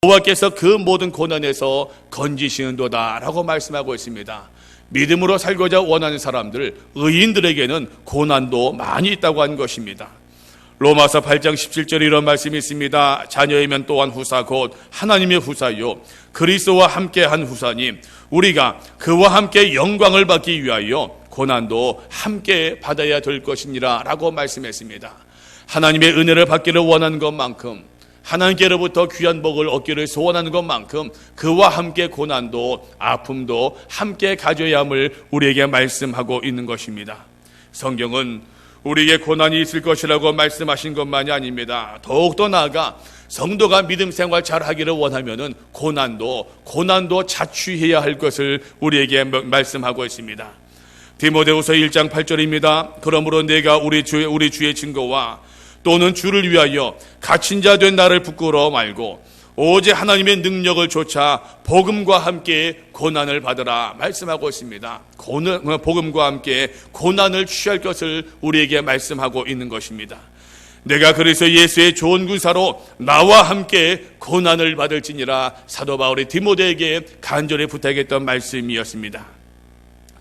여호와께서 그 모든 고난에서 건지시는도다 라고 말씀하고 있습니다. 믿음으로 살고자 원하는 사람들, 의인들에게는 고난도 많이 있다고 하는 것입니다. 로마서 8장 17절에 이런 말씀이 있습니다. 자녀이면 또한 후사 곧 하나님의 후사요 그리스도와 함께한 후사니 우리가 그와 함께 영광을 받기 위하여 고난도 함께 받아야 될 것이니라 라고 말씀했습니다. 하나님의 은혜를 받기를 원하는 것만큼, 하나님께로부터 귀한 복을 얻기를 소원하는 것만큼 그와 함께 고난도 아픔도 함께 가져야 함을 우리에게 말씀하고 있는 것입니다. 성경은 우리에게 고난이 있을 것이라고 말씀하신 것만이 아닙니다. 더욱더 나아가 성도가 믿음 생활 잘하기를 원하면은 고난도 자취해야 할 것을 우리에게 말씀하고 있습니다. 디모데후서 1장 8절입니다. 그러므로 내가 우리 주의 증거와 또는 주를 위하여 갇힌 자 된 나를 부끄러워 말고 오직 하나님의 능력을 좇아 복음과 함께 고난을 받으라 말씀하고 있습니다. 복음과 함께 고난을 취할 것을 우리에게 말씀하고 있는 것입니다. 내가 그래서 예수의 좋은 군사로 나와 함께 고난을 받을지니라 사도 바울이 디모데에게 간절히 부탁했던 말씀이었습니다.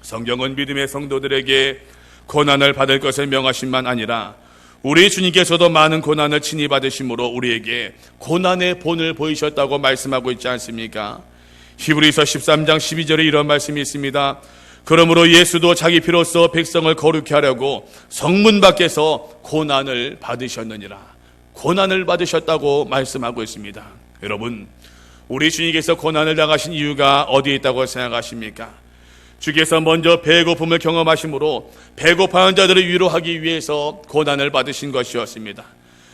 성경은 믿음의 성도들에게 고난을 받을 것을 명하심만 아니라 우리 주님께서도 많은 고난을 친히 받으심으로 우리에게 고난의 본을 보이셨다고 말씀하고 있지 않습니까? 히브리서 13장 12절에 이런 말씀이 있습니다. 그러므로 예수도 자기 피로써 백성을 거룩히 하려고 성문 밖에서 고난을 받으셨느니라. 고난을 받으셨다고 말씀하고 있습니다. 여러분, 우리 주님께서 고난을 당하신 이유가 어디에 있다고 생각하십니까? 주께서 먼저 배고픔을 경험하심으로 배고파하는 자들을 위로하기 위해서 고난을 받으신 것이었습니다.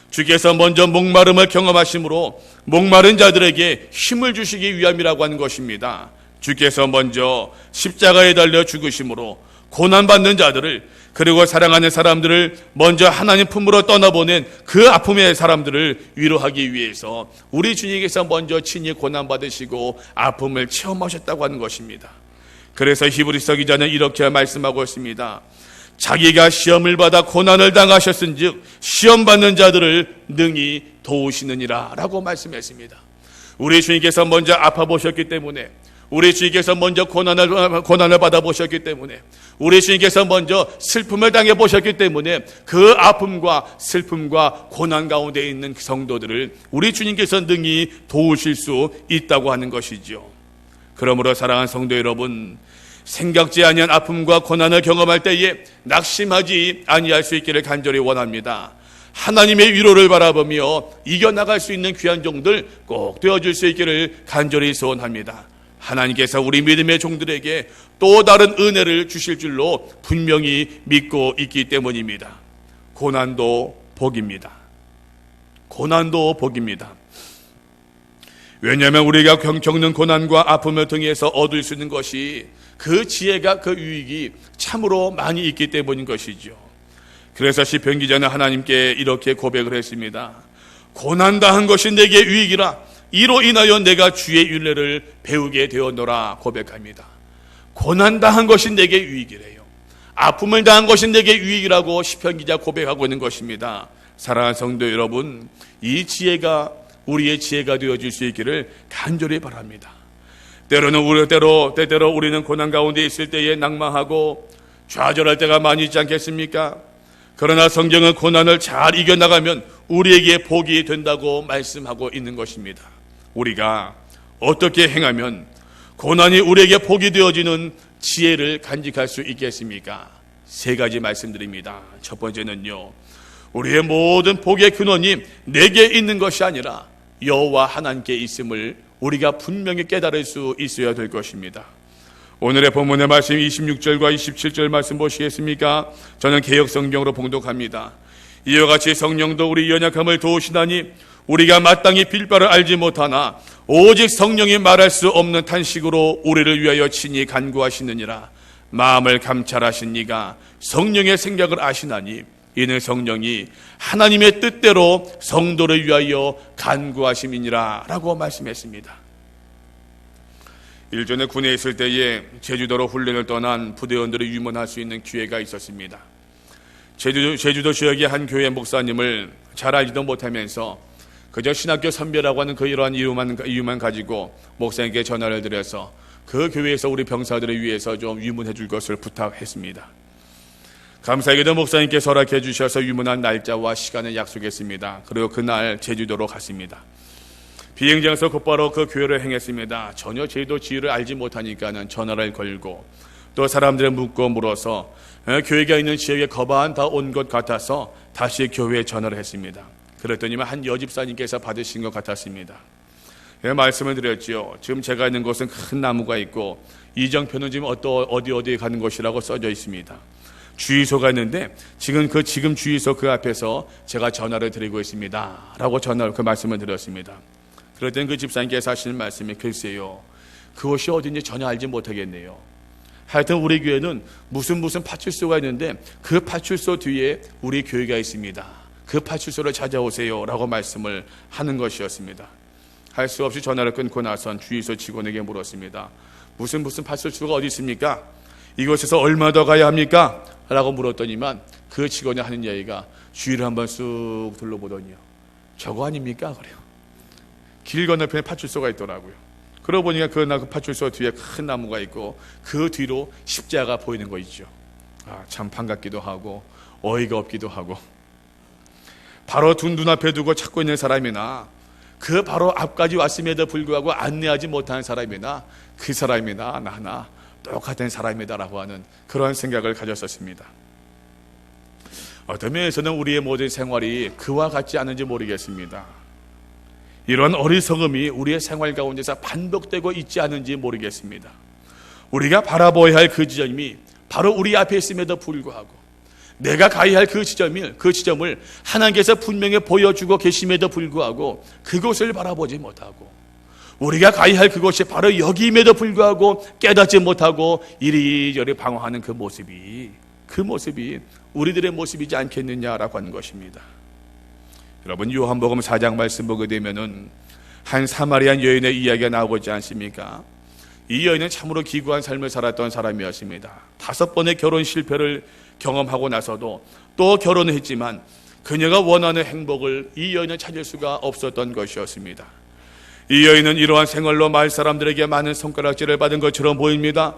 주께서 먼저 목마름을 경험하심으로 목마른 자들에게 힘을 주시기 위함이라고 하는 것입니다. 주께서 먼저 십자가에 달려 죽으심으로 고난받는 자들을, 그리고 사랑하는 사람들을 먼저 하나님 품으로 떠나보낸 그 아픔의 사람들을 위로하기 위해서 우리 주님께서 먼저 친히 고난받으시고 아픔을 체험하셨다고 하는 것입니다. 그래서 히브리서 기자는 이렇게 말씀하고 있습니다. 자기가 시험을 받아 고난을 당하셨은즉 시험 받는 자들을 능히 도우시느니라 라고 말씀했습니다. 우리 주님께서 먼저 아파 보셨기 때문에, 우리 주님께서 먼저 고난을 받아보셨기 때문에, 우리 주님께서 먼저 슬픔을 당해보셨기 때문에 그 아픔과 슬픔과 고난 가운데 있는 성도들을 우리 주님께서 능히 도우실 수 있다고 하는 것이죠. 그러므로 사랑하는 성도 여러분, 생각지 아니한 아픔과 고난을 경험할 때에 낙심하지 아니할 수 있기를 간절히 원합니다. 하나님의 위로를 바라보며 이겨나갈 수 있는 귀한 종들 꼭 되어줄 수 있기를 간절히 소원합니다. 하나님께서 우리 믿음의 종들에게 또 다른 은혜를 주실 줄로 분명히 믿고 있기 때문입니다. 고난도 복입니다. 고난도 복입니다. 왜냐하면 우리가 겪는 고난과 아픔을 통해서 얻을 수 있는 것이, 그 지혜가, 그 유익이 참으로 많이 있기 때문인 것이죠. 그래서 시편 기자는 하나님께 이렇게 고백을 했습니다. 고난당한 것이 내게 유익이라 이로 인하여 내가 주의 율례를 배우게 되었노라 고백합니다. 고난당한 것이 내게 유익이래요. 아픔을 당한 것이 내게 유익이라고 시편 기자 고백하고 있는 것입니다. 사랑하는 성도 여러분, 이 지혜가 우리의 지혜가 되어질 수 있기를 간절히 바랍니다. 때때로 우리는 고난 가운데 있을 때에 낭망하고 좌절할 때가 많이 있지 않겠습니까? 그러나 성경은 고난을 잘 이겨나가면 우리에게 복이 된다고 말씀하고 있는 것입니다. 우리가 어떻게 행하면 고난이 우리에게 복이 되어지는 지혜를 간직할 수 있겠습니까? 세 가지 말씀드립니다. 첫 번째는요, 우리의 모든 복의 근원이 내게 있는 것이 아니라 여호와 하나님께 있음을 우리가 분명히 깨달을 수 있어야 될 것입니다. 오늘의 본문의 말씀 26절과 27절 말씀 보시겠습니까? 저는 개역성경으로 봉독합니다. 이와 같이 성령도 우리 연약함을 도우시나니 우리가 마땅히 빌 바를 알지 못하나 오직 성령이 말할 수 없는 탄식으로 우리를 위하여 친히 간구하시느니라. 마음을 감찰하신 이가 성령의 생각을 아시나니 이는 성령이 하나님의 뜻대로 성도를 위하여 간구하심이니라 라고 말씀했습니다. 일전에 군에 있을 때에 제주도로 훈련을 떠난 부대원들을 유문할 수 있는 기회가 있었습니다. 제주도 지역의 한 교회 목사님을 잘 알지도 못하면서 그저 신학교 선배라고 하는 이러한 이유만 가지고 목사님께 전화를 드려서 그 교회에서 우리 병사들을 위해서 좀 위문해 줄 것을 부탁했습니다. 감사하게도 목사님께서 허락해 주셔서 위문한 날짜와 시간을 약속했습니다. 그리고 그날 제주도로 갔습니다. 비행장에서 곧바로 그 교회를 행했습니다. 전혀 제도 지위를 알지 못하니까는 전화를 걸고 또 사람들을 묻고 물어서 교회가 있는 지역에 거반 다 온 것 같아서 다시 교회에 전화를 했습니다. 그랬더니만 한 여집사님께서 받으신 것 같았습니다. 말씀을 드렸죠. 지금 제가 있는 곳은 큰 나무가 있고 이정표는 지금 어디에 가는 곳이라고 써져 있습니다. 주유소가 있는데 지금 주유소 그 앞에서 제가 전화를 드리고 있습니다 라고 그 말씀을 드렸습니다. 그랬더니 그 집사님께서 하시는 말씀이 글쎄요, 그곳이 어딘지 전혀 알지 못하겠네요. 하여튼 우리 교회는 무슨 파출소가 있는데 그 파출소 뒤에 우리 교회가 있습니다. 그 파출소를 찾아오세요 라고 말씀을 하는 것이었습니다. 할 수 없이 전화를 끊고 나선 주유소 직원에게 물었습니다. 무슨 파출소가 어디 있습니까? 이곳에서 얼마 더 가야 합니까? 라고 물었더니만 그 직원이 하는 이야기가 주위를 한번 쑥 둘러보더니요, 저거 아닙니까? 그래요. 길 건너편에 파출소가 있더라고요. 그러고 보니까 그 파출소 뒤에 큰 나무가 있고 그 뒤로 십자가 보이는 거 있죠. 참 반갑기도 하고 어이가 없기도 하고, 바로 눈앞에 두고 찾고 있는 사람이나 그 바로 앞까지 왔음에도 불구하고 안내하지 못하는 사람이나 그 사람이나 나나 똑같은 사람이다라고 하는 그런 생각을 가졌었습니다. 어떤 면에서는 우리의 모든 생활이 그와 같지 않은지 모르겠습니다. 이런 어리석음이 우리의 생활 가운데서 반복되고 있지 않은지 모르겠습니다. 우리가 바라보아야 할 그 지점이 바로 우리 앞에 있음에도 불구하고 내가 가야 할 그 지점을 하나님께서 분명히 보여주고 계심에도 불구하고 그곳을 바라보지 못하고, 우리가 가야 할 그곳이 바로 여기임에도 불구하고 깨닫지 못하고 이리저리 방황하는 그 모습이 우리들의 모습이지 않겠느냐라고 하는 것입니다. 여러분, 요한복음 4장 말씀 보게 되면은 한 사마리안 여인의 이야기가 나오지 않습니까? 이 여인은 참으로 기구한 삶을 살았던 사람이었습니다. 5번의 결혼 실패를 경험하고 나서도 또 결혼을 했지만 그녀가 원하는 행복을 이 여인은 찾을 수가 없었던 것이었습니다. 이 여인은 이러한 생활로 마을 사람들에게 많은 손가락질을 받은 것처럼 보입니다.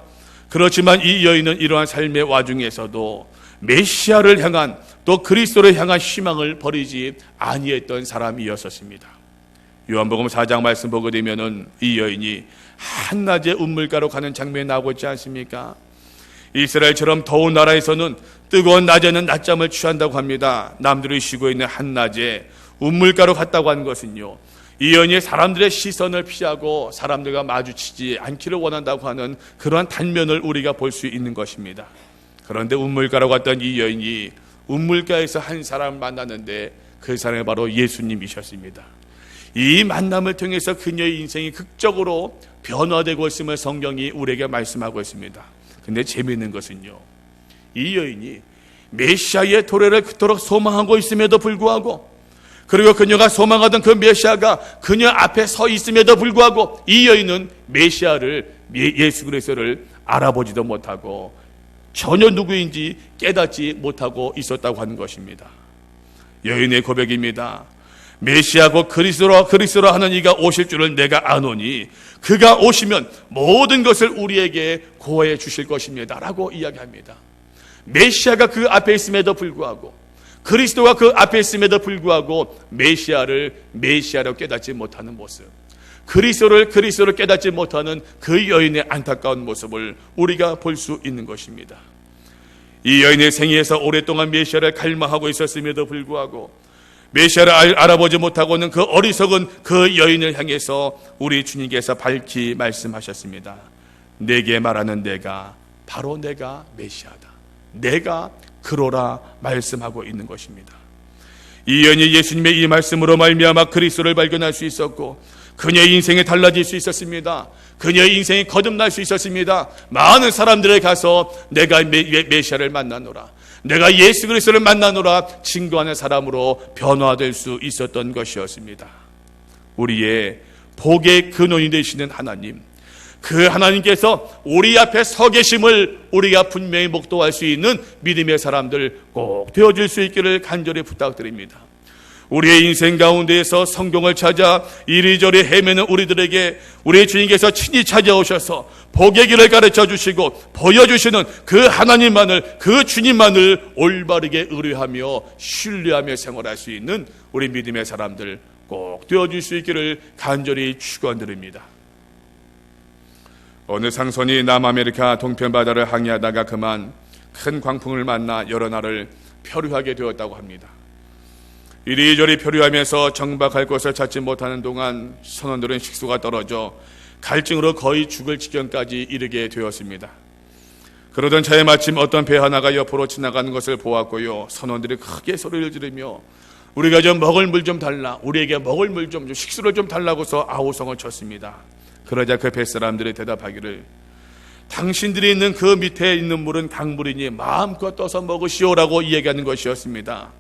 그렇지만 이 여인은 이러한 삶의 와중에서도 메시아를 향한, 또 그리스도를 향한 희망을 버리지 아니했던 사람이었습니다. 요한복음 4장 말씀 보게 되면은 이 여인이 한낮에 운물가로 가는 장면이 나오고 있지 않습니까? 이스라엘처럼 더운 나라에서는 뜨거운 낮에는 낮잠을 취한다고 합니다. 남들이 쉬고 있는 한낮에 운물가로 갔다고 하는 것은요, 이 여인이 사람들의 시선을 피하고 사람들과 마주치지 않기를 원한다고 하는 그러한 단면을 우리가 볼 수 있는 것입니다. 그런데 운물가로 갔던 이 여인이 운물가에서 한 사람을 만났는데 그 사람이 바로 예수님이셨습니다. 이 만남을 통해서 그녀의 인생이 극적으로 변화되고 있음을 성경이 우리에게 말씀하고 있습니다. 근데 재미있는 것은요, 이 여인이 메시아의 도래를 그토록 소망하고 있음에도 불구하고, 그리고 그녀가 소망하던 그 메시아가 그녀 앞에 서 있음에도 불구하고 이 여인은 메시아를, 예수 그리스도를 알아보지도 못하고 전혀 누구인지 깨닫지 못하고 있었다고 하는 것입니다. 여인의 고백입니다. 메시아고 그리스도라 하는 이가 오실 줄을 내가 아노니 그가 오시면 모든 것을 우리에게 고해 주실 것입니다 라고 이야기합니다. 메시아가 그 앞에 있음에도 불구하고, 그리스도가 그 앞에 있음에도 불구하고 메시아로 깨닫지 못하는 모습, 그리스도를 깨닫지 못하는 그 여인의 안타까운 모습을 우리가 볼 수 있는 것입니다. 이 여인의 생애에서 오랫동안 메시아를 갈망하고 있었음에도 불구하고 메시아를 알아보지 못하고는 그 어리석은 그 여인을 향해서 우리 주님께서 밝히 말씀하셨습니다. 내게 말하는 내가 바로 내가 메시아다, 내가 그로라 말씀하고 있는 것입니다. 이 여인이 예수님의 이 말씀으로 말미암아 그리스도를 발견할 수 있었고 그녀의 인생이 달라질 수 있었습니다. 그녀의 인생이 거듭날 수 있었습니다. 많은 사람들에 가서 내가 메시아를 만나노라, 내가 예수 그리스도를 만나노라 증거하는 사람으로 변화될 수 있었던 것이었습니다. 우리의 복의 근원이 되시는 하나님, 그 하나님께서 우리 앞에 서 계심을 우리가 분명히 목도할 수 있는 믿음의 사람들 꼭 되어질 수 있기를 간절히 부탁드립니다. 우리의 인생 가운데에서 성경을 찾아 이리저리 헤매는 우리들에게 우리 주님께서 친히 찾아오셔서 복의 길을 가르쳐 주시고 보여주시는 그 하나님만을, 그 주님만을 올바르게 의뢰하며 신뢰하며 생활할 수 있는 우리 믿음의 사람들 꼭 되어줄 수 있기를 간절히 축원드립니다. 어느 상선이 남아메리카 동편바다를 항해하다가 그만 큰 광풍을 만나 여러 날을 표류하게 되었다고 합니다. 이리저리 표류하면서 정박할 곳을 찾지 못하는 동안 선원들은 식수가 떨어져 갈증으로 거의 죽을 지경까지 이르게 되었습니다. 그러던 차에 마침 어떤 배 하나가 옆으로 지나가는 것을 보았고요. 선원들이 크게 소리를 지르며 우리가 좀 먹을 물 좀 달라, 우리에게 먹을 물 좀, 식수를 좀 달라고서 아우성을 쳤습니다. 그러자 그 뱃사람들이 대답하기를 당신들이 있는 그 밑에 있는 물은 강물이니 마음껏 떠서 먹으시오라고 이야기하는 것이었습니다.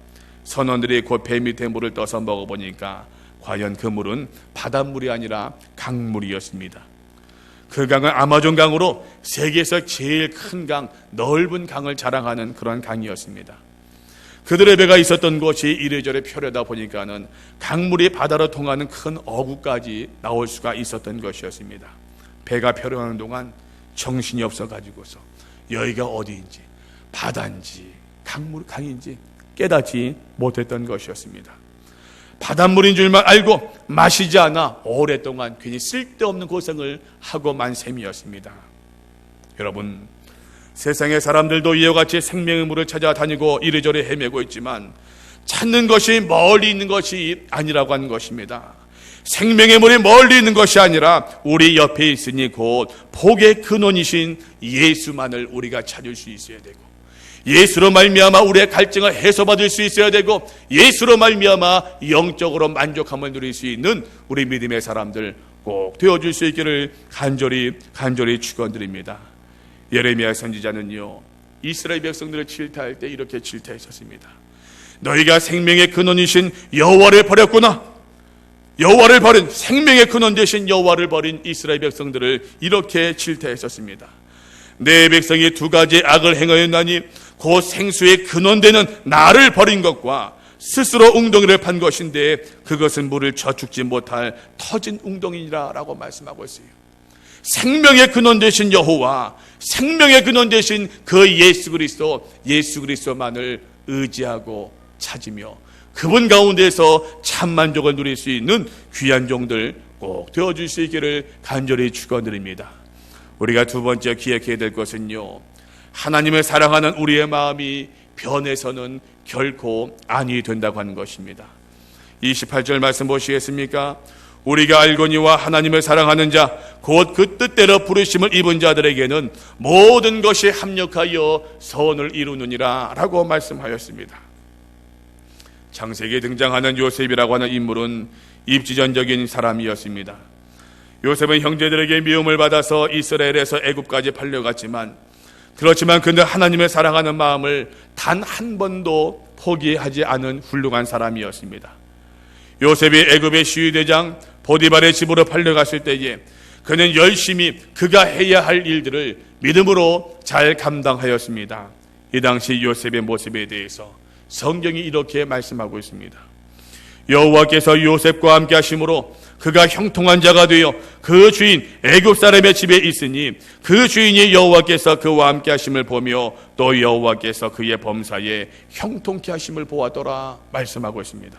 선원들이 곧 배 밑에 물을 떠서 먹어보니까 과연 그 물은 바닷물이 아니라 강물이었습니다. 그 강은 아마존 강으로 세계에서 제일 큰 강, 넓은 강을 자랑하는 그런 강이었습니다. 그들의 배가 있었던 곳이 이래저래 펴려다 보니까는 강물이 바다로 통하는 큰 어구까지 나올 수가 있었던 것이었습니다. 배가 펴려하는 동안 정신이 없어가지고서 여기가 어디인지 바다인지 강인지 깨닫지 못했던 것이었습니다. 바닷물인 줄만 알고 마시지 않아 오랫동안 괜히 쓸데없는 고생을 하고만 셈이었습니다. 여러분, 세상의 사람들도 이와 같이 생명의 물을 찾아다니고 이리저리 헤매고 있지만 찾는 것이 멀리 있는 것이 아니라고 하는 것입니다. 생명의 물이 멀리 있는 것이 아니라 우리 옆에 있으니 곧 복의 근원이신 예수만을 우리가 찾을 수 있어야 되고, 예수로 말미암아 우리의 갈증을 해소받을 수 있어야 되고, 예수로 말미암아 영적으로 만족함을 누릴 수 있는 우리 믿음의 사람들 꼭 되어줄 수 있기를 간절히 축원드립니다. 예레미야 선지자는요, 이스라엘 백성들을 질타할 때 이렇게 질타했었습니다. 너희가 생명의 근원이신 여호와를 버렸구나. 여호와를 버린, 생명의 근원 되신 여호와를 버린 이스라엘 백성들을 이렇게 질타했었습니다. 내 백성이 두 가지 악을 행하였나니 곧 생수의 근원되는 나를 버린 것과 스스로 웅덩이를 판 것인데 그것은 물을 저축지 못할 터진 웅덩이니라 라고 말씀하고 있어요. 생명의 근원 되신 여호와, 생명의 근원 되신 그 예수 그리스도만을 의지하고 찾으며 그분 가운데서 참 만족을 누릴 수 있는 귀한 종들 꼭 되어줄 수 있기를 간절히 축원드립니다. 우리가 두 번째 기억해야 될 것은요, 하나님을 사랑하는 우리의 마음이 변해서는 결코 아니 된다고 하는 것입니다. 28절 말씀 보시겠습니까? 우리가 알거니와 하나님을 사랑하는 자 곧 그 뜻대로 부르심을 입은 자들에게는 모든 것이 합력하여 선을 이루느니라 라고 말씀하였습니다. 창세기에 등장하는 요셉이라고 하는 인물은 입지전적인 사람이었습니다. 요셉은 형제들에게 미움을 받아서 이스라엘에서 애굽까지 팔려갔지만, 그렇지만 그는 하나님을 사랑하는 마음을 단 한 번도 포기하지 않은 훌륭한 사람이었습니다. 요셉이 애굽의 시위대장 보디발의 집으로 팔려갔을 때에 그는 열심히 그가 해야 할 일들을 믿음으로 잘 감당하였습니다. 이 당시 요셉의 모습에 대해서 성경이 이렇게 말씀하고 있습니다. 여호와께서 요셉과 함께 하심으로 그가 형통한 자가 되어 그 주인 애굽 사람의 집에 있으니 그 주인이 여호와께서 그와 함께 하심을 보며 또 여호와께서 그의 범사에 형통케 하심을 보았더라 말씀하고 있습니다.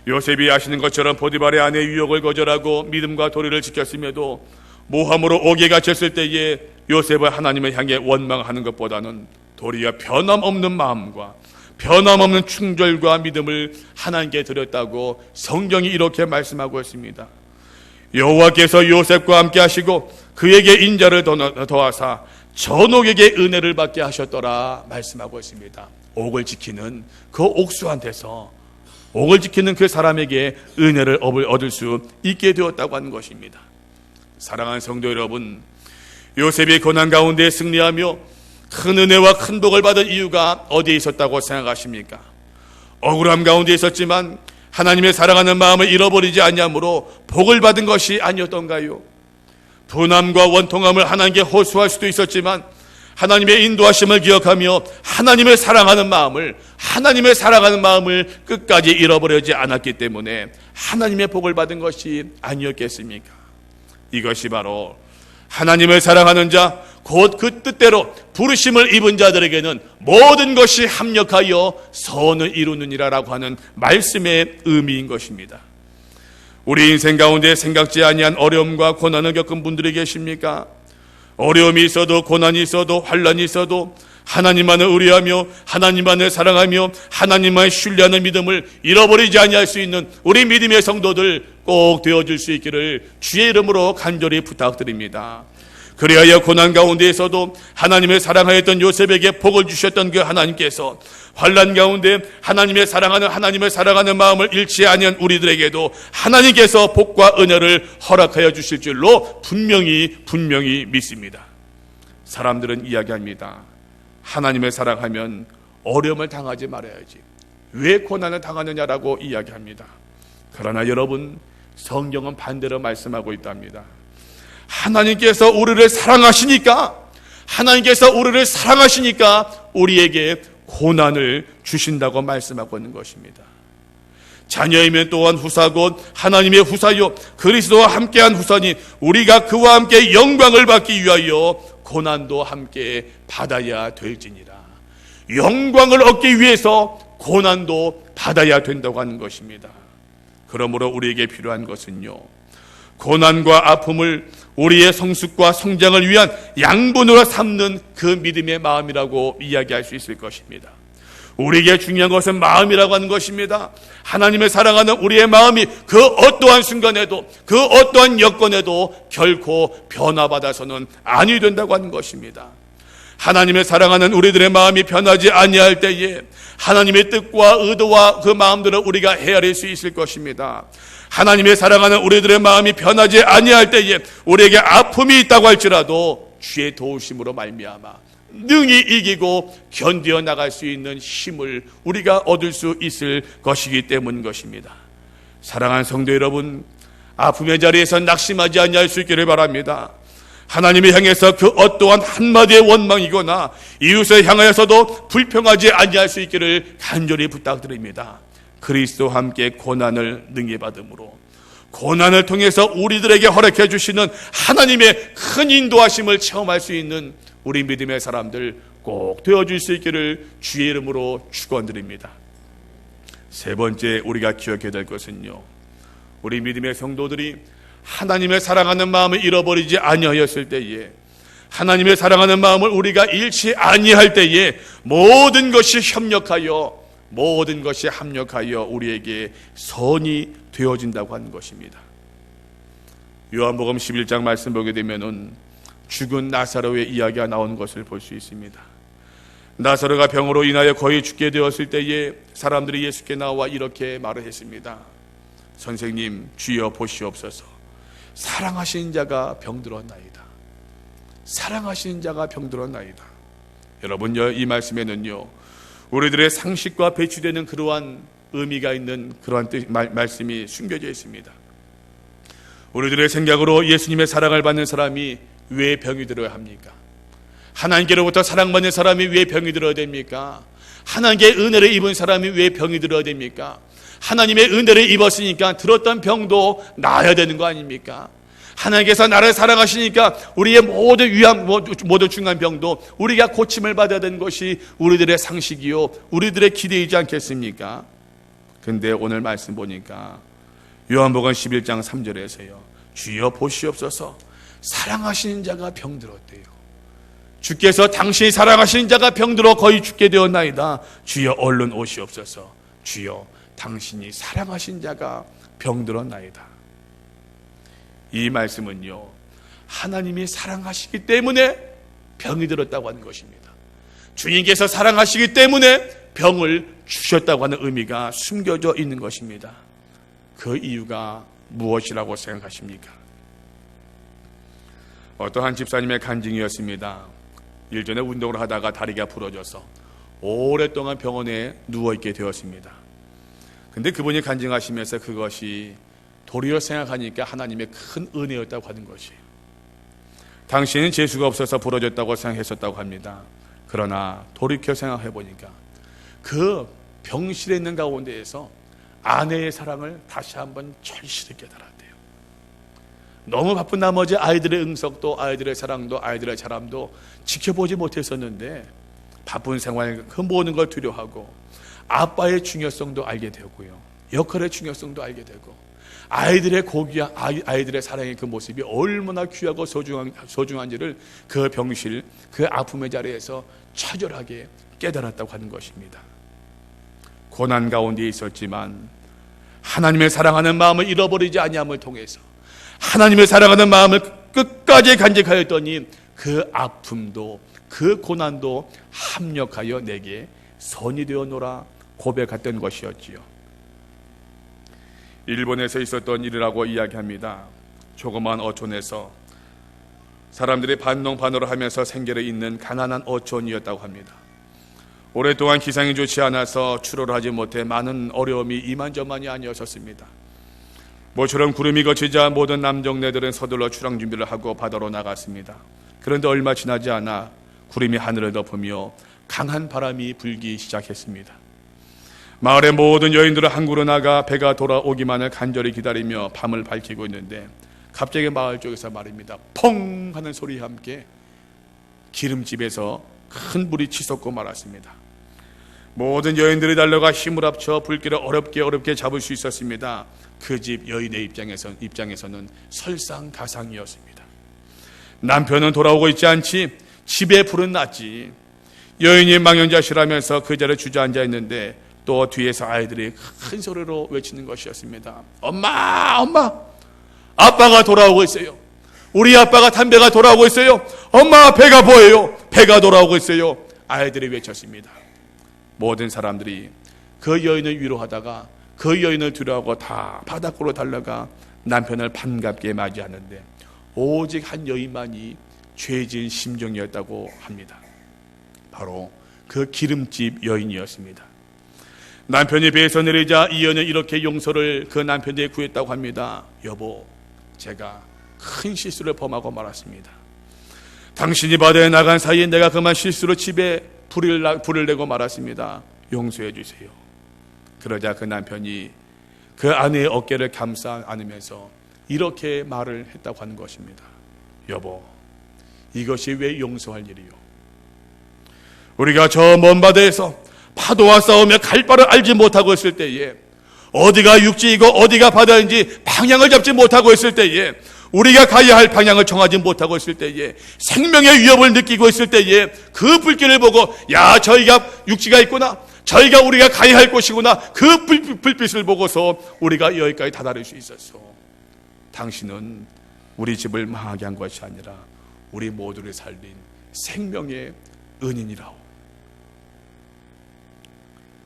요셉이 아시는 것처럼 보디발의 아내의 유혹을 거절하고 믿음과 도리를 지켰음에도 모함으로 옥에 갇혔을 때에 요셉은 하나님을 향해 원망하는 것보다는 도리어 변함없는 마음과 변함없는 충절과 믿음을 하나님께 드렸다고 성경이 이렇게 말씀하고 있습니다. 여호와께서 요셉과 함께 하시고 그에게 인자를 더하사 전옥에게 은혜를 받게 하셨더라 말씀하고 있습니다. 옥을 지키는 그 옥수한테서 옥을 지키는 그 사람에게 은혜를 얻을 수 있게 되었다고 하는 것입니다. 사랑하는 성도 여러분, 요셉이 고난 가운데 승리하며 큰 은혜와 큰 복을 받은 이유가 어디에 있었다고 생각하십니까? 억울함 가운데 있었지만 하나님의 사랑하는 마음을 잃어버리지 아니함으로 복을 받은 것이 아니었던가요? 분함과 원통함을 하나님께 호소할 수도 있었지만 하나님의 인도하심을 기억하며 하나님을 사랑하는 마음을 끝까지 잃어버리지 않았기 때문에 하나님의 복을 받은 것이 아니었겠습니까? 이것이 바로 하나님을 사랑하는 자, 곧 그 뜻대로 부르심을 입은 자들에게는 모든 것이 합력하여 선을 이루느니라라고 하는 말씀의 의미인 것입니다. 우리 인생 가운데 생각지 아니한 어려움과 고난을 겪은 분들이 계십니까? 어려움이 있어도 고난이 있어도 환난이 있어도 하나님만을 의뢰하며 하나님만을 사랑하며 하나님만을 신뢰하는 믿음을 잃어버리지 아니할 수 있는 우리 믿음의 성도들 꼭 되어줄 수 있기를 주의 이름으로 간절히 부탁드립니다. 그리하여 고난 가운데에서도 하나님을 사랑하였던 요셉에게 복을 주셨던 그 하나님께서 환난 가운데 하나님을 사랑하는 마음을 잃지 아니한 우리들에게도 하나님께서 복과 은혜를 허락하여 주실 줄로 분명히 믿습니다. 사람들은 이야기합니다. 하나님을 사랑하면 어려움을 당하지 말아야지. 왜 고난을 당하느냐라고 이야기합니다. 그러나 여러분, 성경은 반대로 말씀하고 있답니다. 하나님께서 우리를 사랑하시니까 우리에게 고난을 주신다고 말씀하고 있는 것입니다. 자녀이면 또한 후사 곧 하나님의 후사요 그리스도와 함께한 후사니 우리가 그와 함께 영광을 받기 위하여 고난도 함께 받아야 될지니라. 영광을 얻기 위해서 고난도 받아야 된다고 하는 것입니다. 그러므로 우리에게 필요한 것은요, 고난과 아픔을 우리의 성숙과 성장을 위한 양분으로 삼는 그 믿음의 마음이라고 이야기할 수 있을 것입니다. 우리에게 중요한 것은 마음이라고 하는 것입니다. 하나님을 사랑하는 우리의 마음이 그 어떠한 순간에도 그 어떠한 여건에도 결코 변화받아서는 아니 된다고 하는 것입니다. 하나님을 사랑하는 우리들의 마음이 변하지 아니할 때에 하나님의 뜻과 의도와 그 마음들을 우리가 헤아릴 수 있을 것입니다. 하나님의 사랑하는 우리들의 마음이 변하지 아니할 때에 우리에게 아픔이 있다고 할지라도 주의 도우심으로 말미암아 능히 이기고 견디어 나갈 수 있는 힘을 우리가 얻을 수 있을 것이기 때문인 것입니다. 사랑하는 성도 여러분, 아픔의 자리에서 낙심하지 아니할 수 있기를 바랍니다. 하나님을 향해서 그 어떠한 한마디의 원망이거나 이웃을 향하여서도 불평하지 아니할 수 있기를 간절히 부탁드립니다. 그리스도와 함께 고난을 능히 받음으로 고난을 통해서 우리들에게 허락해 주시는 하나님의 큰 인도하심을 체험할 수 있는 우리 믿음의 사람들 꼭 되어줄 수 있기를 주의 이름으로 축원드립니다. 세 번째 우리가 기억해야 될 것은요, 우리 믿음의 성도들이 하나님을 사랑하는 마음을 잃어버리지 아니하였을 때에, 하나님을 사랑하는 마음을 우리가 잃지 아니할 때에 모든 것이 합력하여 우리에게 선이 되어진다고 하는 것입니다. 요한복음 11장 말씀 보게 되면은 죽은 나사로의 이야기가 나오는 것을 볼 수 있습니다. 나사로가 병으로 인하여 거의 죽게 되었을 때에 사람들이 예수께 나와 이렇게 말을 했습니다. 선생님, 주여 보시옵소서. 사랑하시는 자가 병들었나이다. 여러분요, 이 말씀에는요, 우리들의 상식과 배치되는 그러한 의미가 있는 그러한 말씀이 숨겨져 있습니다. 우리들의 생각으로 예수님의 사랑을 받는 사람이 왜 병이 들어야 합니까? 하나님께로부터 사랑받는 사람이 왜 병이 들어야 됩니까? 하나님께 은혜를 입은 사람이 왜 병이 들어야 됩니까? 하나님의 은혜를 입었으니까 들었던 병도 나아야 되는 거 아닙니까? 하나님께서 나를 사랑하시니까 우리의 모든 중한 병도 우리가 고침을 받아야 되는 것이 우리들의 상식이요, 우리들의 기대이지 않겠습니까? 근데 오늘 말씀 보니까 요한복음 11장 3절에서요, 주여 보시옵소서. 사랑하시는 자가 병들었대요. 주께서 당신이 사랑하시는 자가 병들어 거의 죽게 되었나이다. 주여 얼른 오시옵소서. 주여 당신이 사랑하신 자가 병들었나이다. 이 말씀은요, 하나님이 사랑하시기 때문에 병이 들었다고 하는 것입니다. 주님께서 사랑하시기 때문에 병을 주셨다고 하는 의미가 숨겨져 있는 것입니다. 그 이유가 무엇이라고 생각하십니까? 어떠한 집사님의 간증이었습니다. 일전에 운동을 하다가 다리가 부러져서 오랫동안 병원에 누워있게 되었습니다. 근데 그분이 간증하시면서 그것이 도리어 생각하니까 하나님의 큰 은혜였다고 하는 것이에요. 당신은 재수가 없어서 부러졌다고 생각했었다고 합니다. 그러나 돌이켜 생각해 보니까 그 병실에 있는 가운데에서 아내의 사랑을 다시 한번 절실히 깨달았대요. 너무 바쁜 나머지 아이들의 응석도, 아이들의 사랑도, 아이들의 자람도 지켜보지 못했었는데 바쁜 생활 그 모든 걸 두려워하고 아빠의 중요성도 알게 되고요, 역할의 중요성도 알게 되고 아이들의 고귀한 아이들의 사랑의 그 모습이 얼마나 귀하고 소중한지를 그 병실, 그 아픔의 자리에서 처절하게 깨달았다고 하는 것입니다. 고난 가운데 있었지만 하나님의 사랑하는 마음을 잃어버리지 아니함을 통해서 하나님의 사랑하는 마음을 끝까지 간직하였더니 그 아픔도 그 고난도 합력하여 내게 선이 되어노라 고백했던 것이었지요. 일본에서 있었던 일이라고 이야기합니다. 조그만 어촌에서 사람들이 반농반어를 하면서 생계를 잇는 가난한 어촌이었다고 합니다. 오랫동안 기상이 좋지 않아서 출하를 하지 못해 많은 어려움이 이만저만이 아니었습니다. 모처럼 구름이 거치자 모든 남정네들은 서둘러 출항 준비를 하고 바다로 나갔습니다. 그런데 얼마 지나지 않아 구름이 하늘을 덮으며 강한 바람이 불기 시작했습니다. 마을의 모든 여인들은 항구로 나가 배가 돌아오기만을 간절히 기다리며 밤을 밝히고 있는데 갑자기 마을 쪽에서 말입니다. 펑 하는 소리와 함께 기름집에서 큰 불이 치솟고 말았습니다. 모든 여인들이 달려가 힘을 합쳐 불길을 어렵게 잡을 수 있었습니다. 그 집 여인의 입장에서는 설상가상이었습니다. 남편은 돌아오고 있지 않지, 집에 불은 났지. 여인이 망연자실하면서 그 자리에 주저앉아 있는데 또 뒤에서 아이들이 큰 소리로 외치는 것이었습니다. 엄마, 엄마, 아빠가 돌아오고 있어요. 우리 아빠가 담배가 돌아오고 있어요. 엄마, 배가 보여요. 배가 돌아오고 있어요. 아이들이 외쳤습니다. 모든 사람들이 그 여인을 위로하다가 그 여인을 두려워하고 다 바닷가로 달려가 남편을 반갑게 맞이하는데 오직 한 여인만이 죄진 심정이었다고 합니다. 바로 그 기름집 여인이었습니다. 남편이 배에서 내리자 이 여인은 이렇게 용서를 그 남편에게 구했다고 합니다. 여보, 제가 큰 실수를 범하고 말았습니다. 당신이 바다에 나간 사이에 내가 그만 실수로 집에 불을 내고 말았습니다. 용서해 주세요. 그러자 그 남편이 그 아내의 어깨를 감싸 안으면서 이렇게 말을 했다고 하는 것입니다. 여보, 이것이 왜 용서할 일이요? 우리가 저 먼 바다에서 파도와 싸우며 갈 바를 알지 못하고 있을 때에, 어디가 육지이고 어디가 바다인지 방향을 잡지 못하고 있을 때에, 우리가 가야 할 방향을 정하지 못하고 있을 때에, 생명의 위협을 느끼고 있을 때에 그 불길을 보고 야, 저희가 육지가 있구나, 저희가 우리가 가야 할 곳이구나, 그 불빛을 보고서 우리가 여기까지 다다를 수 있었어. 당신은 우리 집을 망하게 한 것이 아니라 우리 모두를 살린 생명의 은인이라오.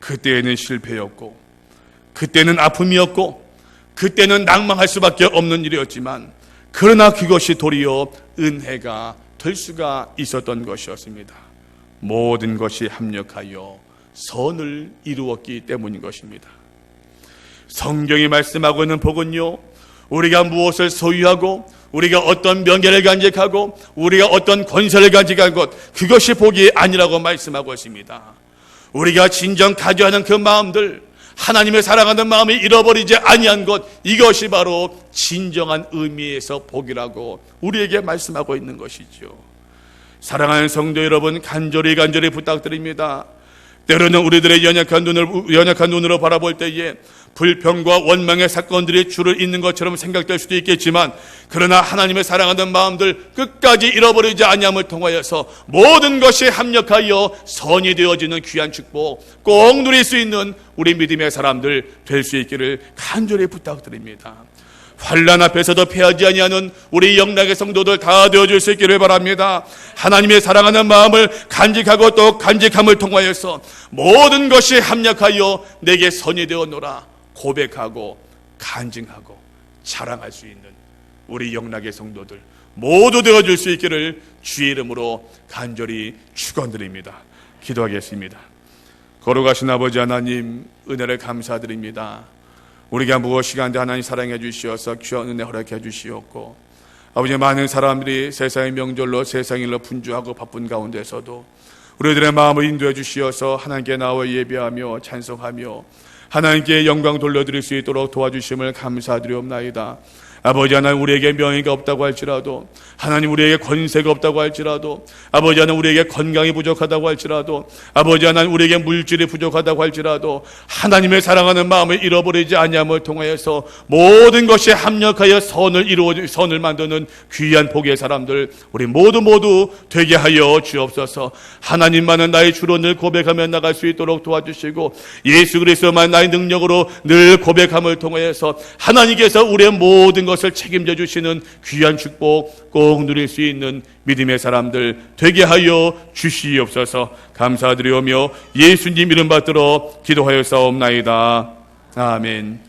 그때는 실패였고, 그때는 아픔이었고, 그때는 낭망할 수밖에 없는 일이었지만, 그러나 그것이 도리어 은혜가 될 수가 있었던 것이었습니다. 모든 것이 합력하여 선을 이루었기 때문인 것입니다. 성경이 말씀하고 있는 복은요, 우리가 무엇을 소유하고 우리가 어떤 명예를 간직하고 우리가 어떤 권세를 간직한 것, 그것이 복이 아니라고 말씀하고 있습니다. 우리가 진정 가져야 하는 그 마음들, 하나님의 사랑하는 마음이 잃어버리지 아니한 것, 이것이 바로 진정한 의미에서 복이라고 우리에게 말씀하고 있는 것이죠. 사랑하는 성도 여러분, 간절히 부탁드립니다. 때로는 우리들의 연약한 눈으로 바라볼 때에 불평과 원망의 사건들이 줄을 잇는 것처럼 생각될 수도 있겠지만, 그러나 하나님의 사랑하는 마음들 끝까지 잃어버리지 아니함을 통하여서 모든 것이 합력하여 선이 되어지는 귀한 축복 꼭 누릴 수 있는 우리 믿음의 사람들 될 수 있기를 간절히 부탁드립니다. 환난 앞에서도 패하지 아니하는 우리 영락의 성도들 다 되어줄 수 있기를 바랍니다. 하나님의 사랑하는 마음을 간직하고 또 간직함을 통하여서 모든 것이 합력하여 내게 선이 되어노라 고백하고 간증하고 자랑할 수 있는 우리 영락의 성도들 모두 되어줄 수 있기를 주의 이름으로 간절히 축원드립니다. 기도하겠습니다. 거룩하신 아버지 하나님, 은혜를 감사드립니다. 우리가 무엇이간데 하나님 사랑해 주시어서 귀한 은혜 허락해 주시었고, 아버지, 많은 사람들이 세상의 명절로 세상일로 분주하고 바쁜 가운데서도 우리들의 마음을 인도해 주시어서 하나님께 나와 예배하며 찬송하며 하나님께 영광 돌려드릴 수 있도록 도와주심을 감사드리옵나이다. 아버지 하나님, 우리에게 명예가 없다고 할지라도, 하나님 우리에게 권세가 없다고 할지라도, 아버지 하나님 우리에게 건강이 부족하다고 할지라도, 아버지 하나님 우리에게 물질이 부족하다고 할지라도 하나님의 사랑하는 마음을 잃어버리지 아니함을 통하여서 모든 것이 합력하여 선을 만드는 귀한 복의 사람들 우리 모두 되게 하여 주옵소서. 하나님만은 나의 주로 늘 고백하며 나갈 수 있도록 도와주시고, 예수 그리스도만 나의 능력으로 늘 고백함을 통하여서 하나님께서 우리의 모든 것을 책임져 주시는 귀한 축복 꼭 누릴 수 있는 믿음의 사람들 되게 하여 주시옵소서. 감사드리오며 예수님 이름 받들어 기도하여 싸움나이다. 아멘.